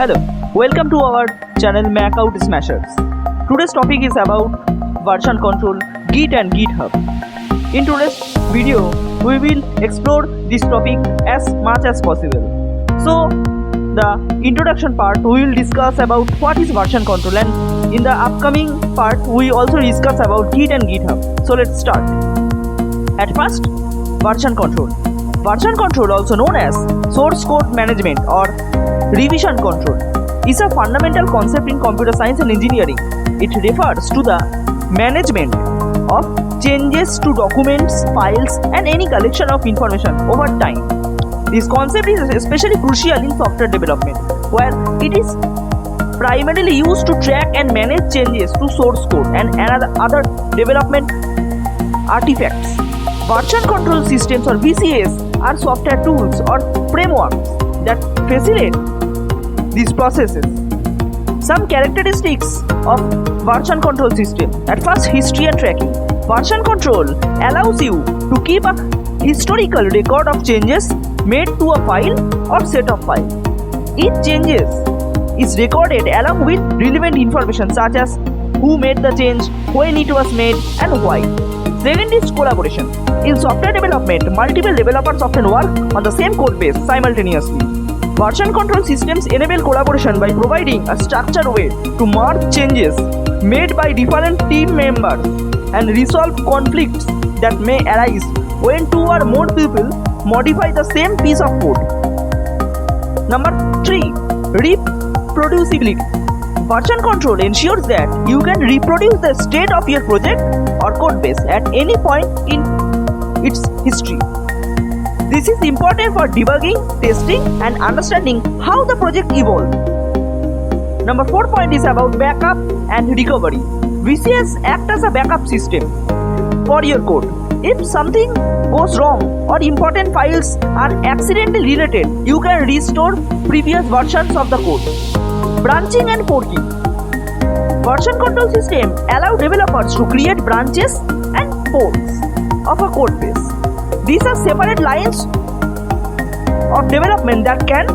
Hello, welcome to our channel Makaut Smashers. Today's topic is about version control, Git and GitHub. In today's video, we will explore this topic as much as possible. So, the introduction part, we will discuss about what is version control, and in the upcoming part, we also discuss about Git and GitHub. So, let's start. At first, version control. Version control, also known as source code management or revision control, is a fundamental concept in computer science and engineering. It refers to the management of changes to documents, files, and any collection of information over time. This concept is especially crucial in software development, where it is primarily used to track and manage changes to source code and other development artifacts. Version control systems or VCS are software tools or frameworks that facilitate these processes. Some characteristics of version control system. At first, history and tracking. Version control allows you to keep a historical record of changes made to a file or set of files. Each changes is recorded along with relevant information such as who made the change, when it was made, and why. Second is collaboration. In software development, multiple developers often work on the same code base simultaneously. Version control systems enable collaboration by providing a structured way to merge changes made by different team members and resolve conflicts that may arise when two or more people modify the same piece of code. Number 3. Reproducibility. Version control ensures that you can reproduce the state of your project or code base at any point in its history. This is important for debugging, testing, and understanding how the project evolved. Number 4 point is about backup and recovery. VCS act as a backup system for your code. If something goes wrong or important files are accidentally deleted, you can restore previous versions of the code. Branching and forking. Version control system allow developers to create branches and forks of a code base. These are separate lines of development that can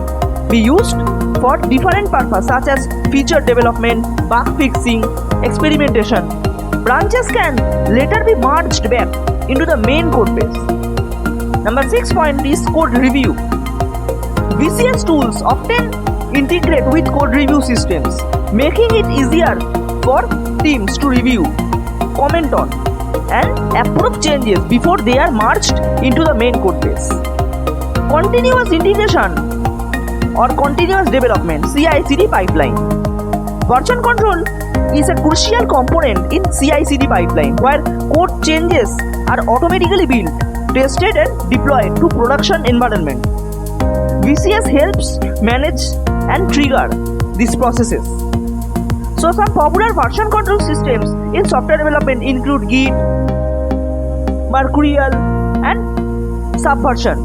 be used for different purposes such as feature development, bug fixing, experimentation. Branches can later be merged back into the main code base. Number 6 point is code review. VCS tools often integrate with code review systems, making it easier for teams to review, comment on, and approve changes before they are merged into the main code base. Continuous integration or continuous development (CI/CD) pipeline. Version control is a crucial component in CI/CD pipeline where code changes are automatically built, tested, and deployed to production environment. VCS helps manage and trigger these processes. So some popular version control systems in software development include Git, Mercurial, and Subversion,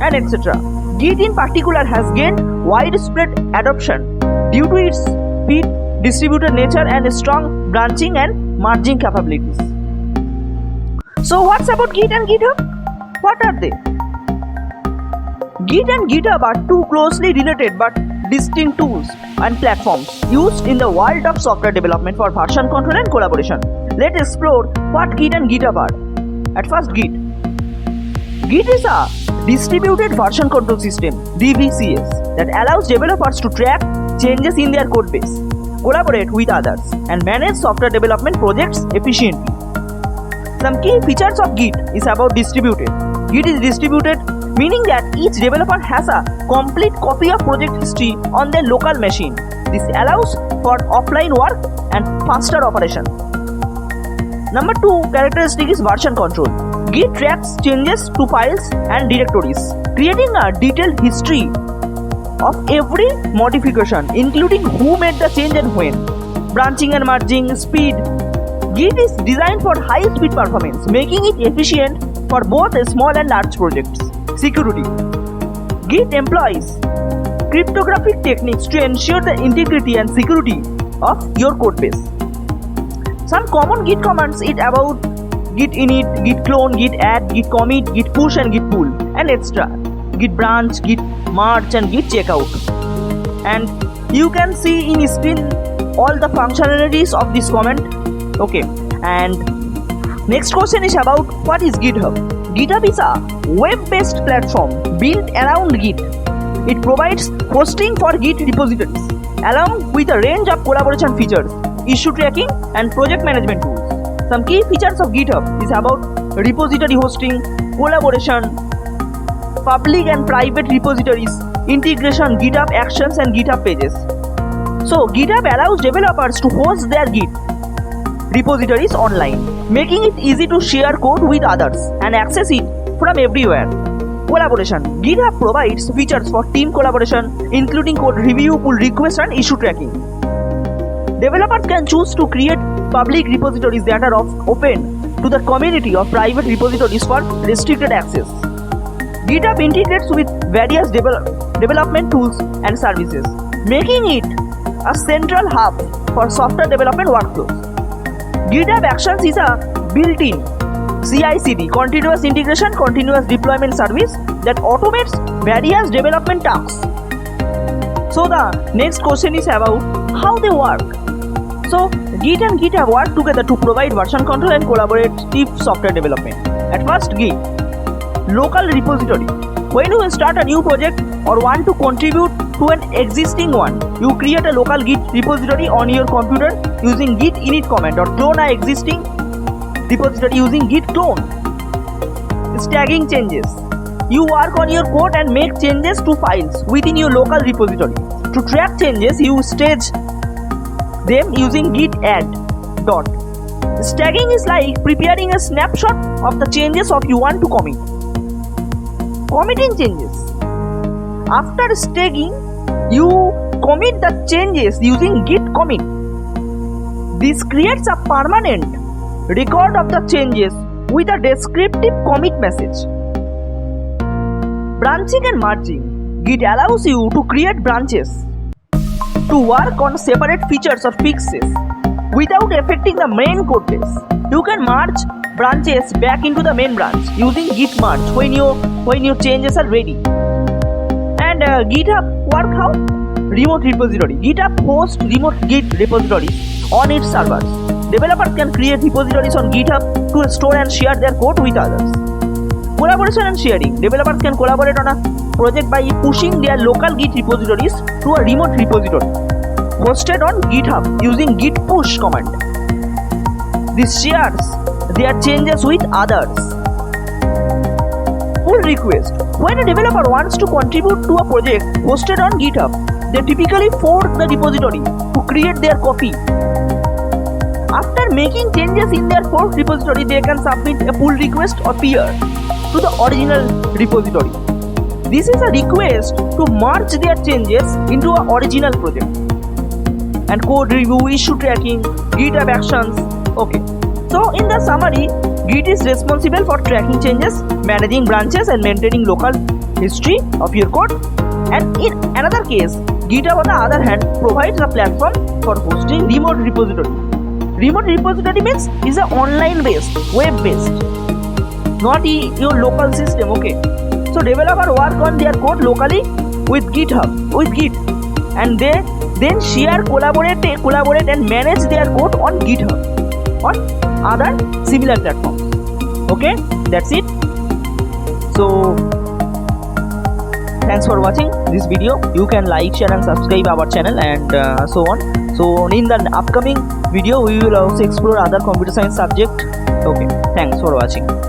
and etc. Git in particular has gained widespread adoption due to its speed, distributed nature, and strong branching and merging capabilities. So what's about Git and GitHub? What are they? Git and GitHub are two closely related but distinct tools and platforms used in the world of software development for version control and collaboration. Let's explore what Git and GitHub are. At first, Git. Git is a distributed version control system (DVCS) that allows developers to track changes in their code base, collaborate with others, and manage software development projects efficiently. Some key features of Git is about distributed. Git is distributed, meaning that each developer has a complete copy of project history on their local machine. This allows for offline work and faster operation. Number 2 characteristic is version control. Git tracks changes to files and directories, creating a detailed history of every modification, including who made the change and when. Branching and merging, speed. Git is designed for high-speed performance, making it efficient for both small and large projects. Security. Git employs cryptographic techniques to ensure the integrity and security of your code base. Some common Git commands is about git init, git clone, git add, git commit, git push, and git pull, and etc. Git branch, git merge, and git checkout. And You can see in screen all the functionalities of this comment. Okay, and next question is about what is GitHub. GitHub is a web-based platform built around Git. It provides hosting for Git repositories along with a range of collaboration features, issue tracking and project management tools. Some key features of GitHub is about repository hosting, collaboration, public and private repositories, integration, GitHub Actions and GitHub Pages. So GitHub allows developers to host their Git repositories online, making it easy to share code with others and access it from everywhere. Collaboration. GitHub provides features for team collaboration, including code review, pull request and issue tracking. Developers can choose to create public repositories that are open to the community or private repositories for restricted access. GitHub integrates with various development tools and services, making it a central hub for software development workflows. GitHub Actions is a built-in CI/CD, continuous integration, continuous deployment service that automates various development tasks. So the next question is about how they work. So Git and GitHub work together to provide version control and collaborative software development. At first, Git, local repository. When you start a new project or want to contribute to an existing one, you create a local Git repository on your computer using git init command or clone an existing repository using git clone. Staging changes. You work on your code and make changes to files within your local repository. To track changes, you stage them using git add dot. Staging is like preparing a snapshot of the changes of you want to commit. Committing changes. After staging, you commit the changes using git commit. This creates a permanent record of the changes with a descriptive commit message. Branching and merging. Git allows you to create branches to work on separate features or fixes without affecting the main code base. You can merge branches back into the main branch using git merge when your changes are ready. And GitHub work how? Remote repository. GitHub hosts remote Git repositories on its servers. Developers can create repositories on GitHub to store and share their code with others. Collaboration and sharing. Developers can collaborate on a project by pushing their local Git repositories to a remote repository hosted on GitHub using git push command. This shares their changes with others. Pull request. When a developer wants to contribute to a project hosted on GitHub, they typically fork the repository to create their copy. After making changes in their forked repository, they can submit a pull request or peer to the original repository. This is a request to merge their changes into an original project. And code review, issue tracking, GitHub Actions. Okay. So in the summary, Git is responsible for tracking changes, managing branches and maintaining local history of your code. And in another case, GitHub on the other hand provides a platform for hosting remote repository. Remote repository means is an online based, web based, not your local system. Okay. So developer work on their code locally with GitHub, with Git, and they then share, collaborate and manage their code on GitHub or other similar platforms. Okay, that's it. So thanks for watching this video. You can like, share and subscribe our channel and so on. So in the upcoming video we will also explore other computer science subject. Okay, thanks for watching.